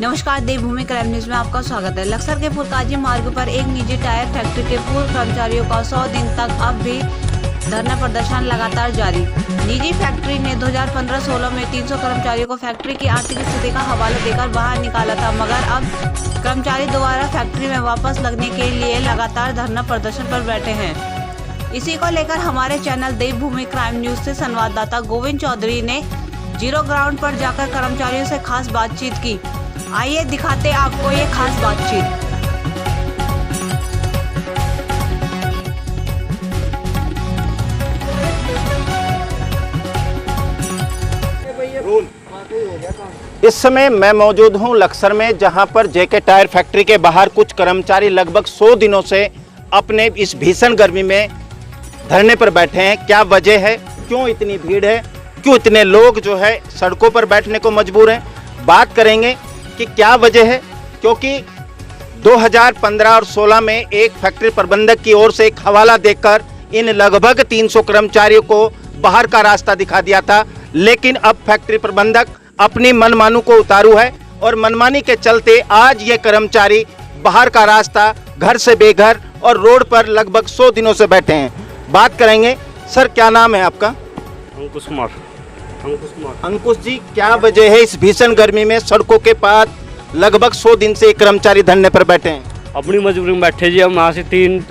नमस्कार, देवभूमि crime news में आपका स्वागत है। लक्सर के फुलकाजी मार्ग पर एक निजी टायर फैक्ट्री के पूर्व कर्मचारियों का 100 दिन तक अब भी धरना प्रदर्शन लगातार जारी। निजी फैक्ट्री ने 2015-16 में 300 कर्मचारियों को फैक्ट्री की आर्थिक स्थिति का हवाला देकर बाहर निकाला था, मगर अब कर्मचारी दोबारा फैक्ट्री में वापस लगने के लिए लगातार धरना प्रदर्शन पर बैठे हैं। इसी को लेकर हमारे चैनल देवभूमि क्राइम न्यूज से संवाददाता गोविंद चौधरी ने जीरो ग्राउंड पर जाकर कर्मचारियों से खास बातचीत की। आइए दिखाते आपको ये खास बातचीत। इस समय मैं मौजूद हूं लक्सर में, जहां पर जेके टायर फैक्ट्री के बाहर कुछ कर्मचारी लगभग 100 दिनों से अपने इस भीषण गर्मी में धरने पर बैठे हैं। क्या वजह है, क्यों इतनी भीड़ है, क्यों इतने लोग जो है सड़कों पर बैठने को मजबूर हैं, बात करेंगे कि क्या वजह है। क्योंकि 2015 और 16 में एक फैक्ट्री प्रबंधक की ओर से एक हवाला देकर इन लगभग 300 कर्मचारियों को बाहर का रास्ता दिखा दिया था, लेकिन अब फैक्ट्री प्रबंधक अपनी मनमानी को उतारू है और मनमानी के चलते आज ये कर्मचारी बाहर का रास्ता, घर से बेघर और रोड पर लगभग 100 दिनों से बैठे हैं। बात करेंगे। सर, क्या नाम है आपका? अंकुश कुमार। अंकुश जी, क्या वजह है इस भीषण गर्मी में सड़कों के पास लगभग 100 दिन से कर्मचारी धरने पर बैठे हैं? अपनी मजबूरी में बैठे जी, हम यहाँ से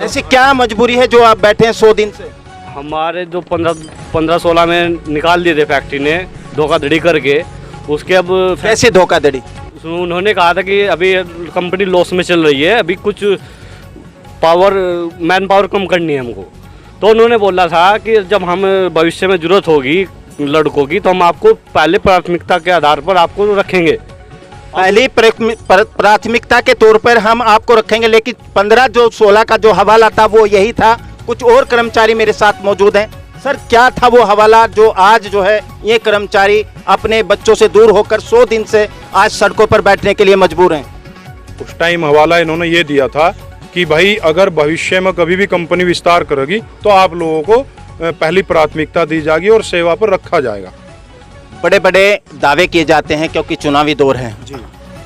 ऐसी क्या मजबूरी है जो आप बैठे हैं 100 दिन से? हमारे जो 15-16 में निकाल दिए थे फैक्ट्री ने धोखाधड़ी करके। उसके अब कैसे धोखाधड़ी? उन्होंने कहा था कि अभी कंपनी लॉस में चल रही है, अभी कुछ मैन पावर कम करनी है हमको। तो उन्होंने बोला था कि जब हम भविष्य में जरूरत होगी लड़कों की तो हम आपको पहले प्राथमिकता के आधार पर आपको रखेंगे। पहली प्राथमिकता के तौर पर हम आपको रखेंगे, लेकिन 15-16 का जो हवाला था वो यही था। कुछ और कर्मचारी मेरे साथ मौजूद हैं। सर, क्या था वो हवाला जो आज जो है ये कर्मचारी अपने बच्चों से दूर होकर 100 दिन से आज सड़कों पर बैठने के लिए मजबूर हैं? उस टाइम हवाला इन्होंने ये दिया था कि भाई अगर भविष्य में कभी भी कंपनी विस्तार करेगी तो आप लोगों को पहली प्राथमिकता दी जाएगी और सेवा पर रखा जाएगा। बड़े बड़े दावे किए जाते हैं क्योंकि चुनावी दौर है जी।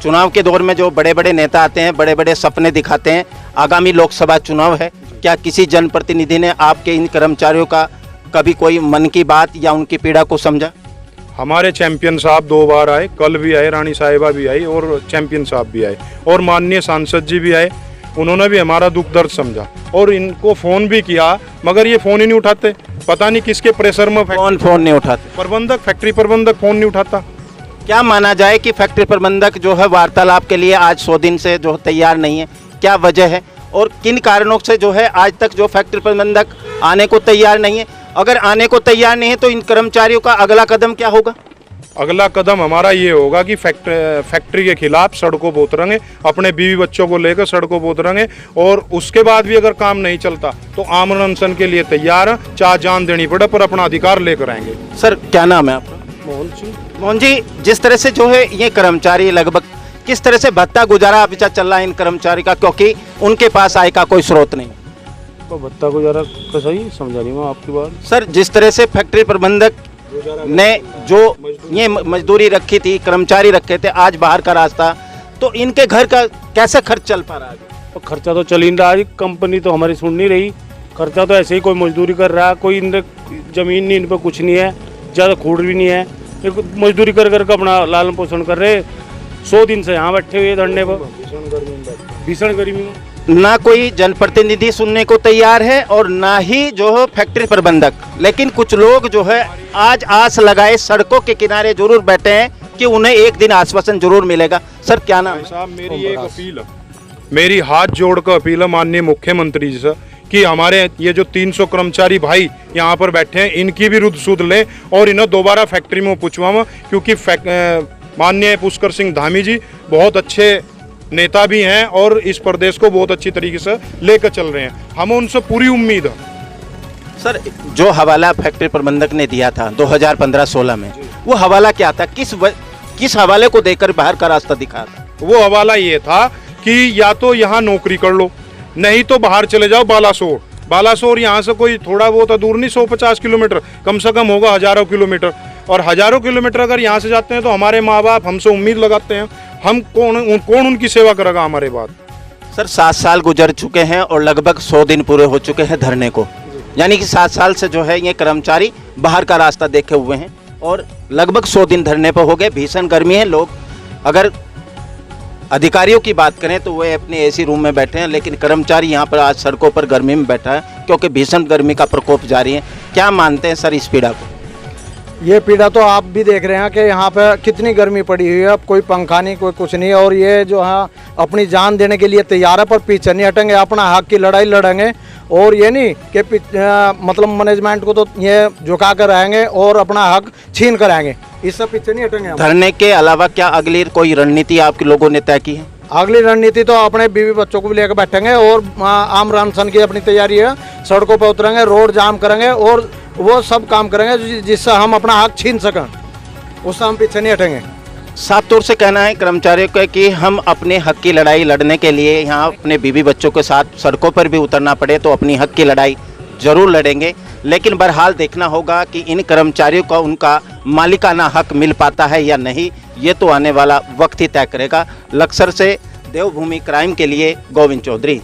चुनाव के दौर में जो बड़े बड़े नेता आते हैं, बड़े बड़े सपने दिखाते हैं। आगामी लोकसभा चुनाव है, क्या किसी जनप्रतिनिधि ने आपके इन कर्मचारियों का कभी कोई मन की बात या उनकी पीड़ा को समझा? हमारे चैंपियन साहब 2 बार आए, कल भी आए, रानी साहिबा भी आई और चैंपियन साहब भी आए और माननीय सांसद जी भी आए। उन्होंने भी हमारा दुख दर्द समझा और इनको फ़ोन भी किया, मगर ये फ़ोन ही नहीं उठाते। पता नहीं किसके प्रेशर में फ़ोन नहीं उठाते। प्रबंधक, फैक्ट्री प्रबंधक फ़ोन नहीं उठाता। क्या माना जाए कि फैक्ट्री प्रबंधक जो है वार्तालाप के लिए आज 100 दिन से जो तैयार नहीं है? क्या वजह है और किन कारणों से जो है आज तक जो फैक्ट्री प्रबंधक आने को तैयार नहीं है? अगर आने को तैयार नहीं है तो इन कर्मचारियों का अगला कदम क्या होगा? अगला कदम हमारा ये होगा कि फैक्ट्री के खिलाफ सड़कों पर उतरेंगे, अपने बीवी बच्चों को लेकर सड़कों पर उतरेंगे और उसके बाद भी अगर काम नहीं चलता तो आमरण अनशन के लिए तैयार हैं, चाहे जान देनी पड़े पर अपना अधिकार लेकर आएंगे। सर, क्या नाम है आपका? मोहन सिंह। मोहन जी, जिस तरह से जो है ये कर्मचारी लगभग किस तरह से भत्ता गुजारा अभी चल रहा है इन कर्मचारी का, क्योंकि उनके पास आय का कोई स्रोत नहीं? तो भत्ता गुजारा कैसा ही समझा नहीं मैं आपकी बात। सर, जिस तरह से फैक्ट्री प्रबंधक ने जो ये मजदूरी रखी थी, कर्मचारी रखे थे, आज बाहर का रास्ता, तो इनके घर का कैसे खर्च चल पा रहा है? तो खर्चा तो चल ही रहा है, कंपनी तो हमारी सुन नहीं रही। खर्चा तो ऐसे ही कोई मजदूरी कर रहा है, कोई इन जमीन नहीं, इन पर कुछ नहीं है, ज़्यादा खूड़ भी नहीं है, मजदूरी कर करके अपना लालन पोषण कर रहे। 100 दिन से यहाँ बैठे हुए धरने पर, भीषण गर्मी में। ना कोई जनप्रतिनिधि सुनने को तैयार है और ना ही जो है फैक्ट्री प्रबंधक, लेकिन कुछ लोग जो है आज आस लगाए सड़कों के किनारे जरूर बैठे हैं कि उन्हें एक दिन आश्वासन जरूर मिलेगा। सर, क्या नाम है? साहब, मेरी एक अपील है, मेरी हाथ जोड़कर अपील है माननीय मुख्यमंत्री जी से कि हमारे ये जो 300 कर्मचारी भाई यहाँ पर बैठे हैं इनकी भी रुद सुध लें और इन्हें दोबारा फैक्ट्री में पूछवाएं, क्योंकि माननीय पुष्कर सिंह धामी जी बहुत अच्छे नेता भी हैं और इस प्रदेश को बहुत अच्छी तरीके से लेकर चल रहे हैं। हमें उनसे पूरी उम्मीद है। सर, जो हवाला फैक्ट्री प्रबंधक ने दिया था 2015-16 में, वो हवाला क्या था? किस हवाले को देकर बाहर का रास्ता दिखा था? वो हवाला ये था कि या तो यहाँ नौकरी कर लो, नहीं तो बाहर चले जाओ बालासोर। यहाँ से कोई थोड़ा बहुत दूर नहीं, 150 किलोमीटर, कम से कम होगा हजारों किलोमीटर। और हज़ारों किलोमीटर अगर यहाँ से जाते हैं तो हमारे माँ बाप हमसे उम्मीद लगाते हैं, हम कौन उनकी सेवा करेगा हमारे बाद। सर 7 साल गुजर चुके हैं और लगभग 100 दिन पूरे हो चुके हैं धरने को, यानी कि 7 साल से जो है ये कर्मचारी बाहर का रास्ता देखे हुए हैं और लगभग 100 दिन धरने पर हो गए। भीषण गर्मी है, लोग अगर अधिकारियों की बात करें तो वे अपने एसी रूम में बैठे हैं, लेकिन कर्मचारी यहाँ पर आज सड़कों पर गर्मी में बैठा है क्योंकि भीषण गर्मी का प्रकोप जारी है। क्या मानते हैं सर इस पीड़ा को? ये पीड़ा तो आप भी देख रहे हैं कि यहाँ पे कितनी गर्मी पड़ी हुई है, अब कोई पंखा नहीं, कोई कुछ नहीं, और ये जो है अपनी जान देने के लिए तैयार है, पर पीछे नहीं हटेंगे, अपना हक की लड़ाई लड़ेंगे। और ये नहीं कि मतलब मैनेजमेंट को तो ये झुका कर रहेंगे और अपना हक छीन कर आएंगे, इससे पीछे नहीं हटेंगे हम। धरने के अलावा क्या अगली कोई रणनीति आप लोगों ने तय की है? अगली रणनीति तो अपने बीवी बच्चों को भी लेकर बैठेंगे और आम अनशन की अपनी तैयारी है, सड़कों पर उतरेंगे, रोड जाम करेंगे और वो सब काम करेंगे जिससे हम अपना हक छीन सकें, उससे हम पीछे नहीं हटेंगे। साफ तौर से कहना है कर्मचारियों का कि हम अपने हक की लड़ाई लड़ने के लिए यहाँ अपने बीवी बच्चों के साथ सड़कों पर भी उतरना पड़े तो अपनी हक की लड़ाई जरूर लड़ेंगे, लेकिन बहरहाल देखना होगा कि इन कर्मचारियों को उनका मालिकाना हक मिल पाता है या नहीं, ये तो आने वाला वक्त ही तय करेगा। लक्सर से देवभूमि क्राइम के लिए गोविंद चौधरी।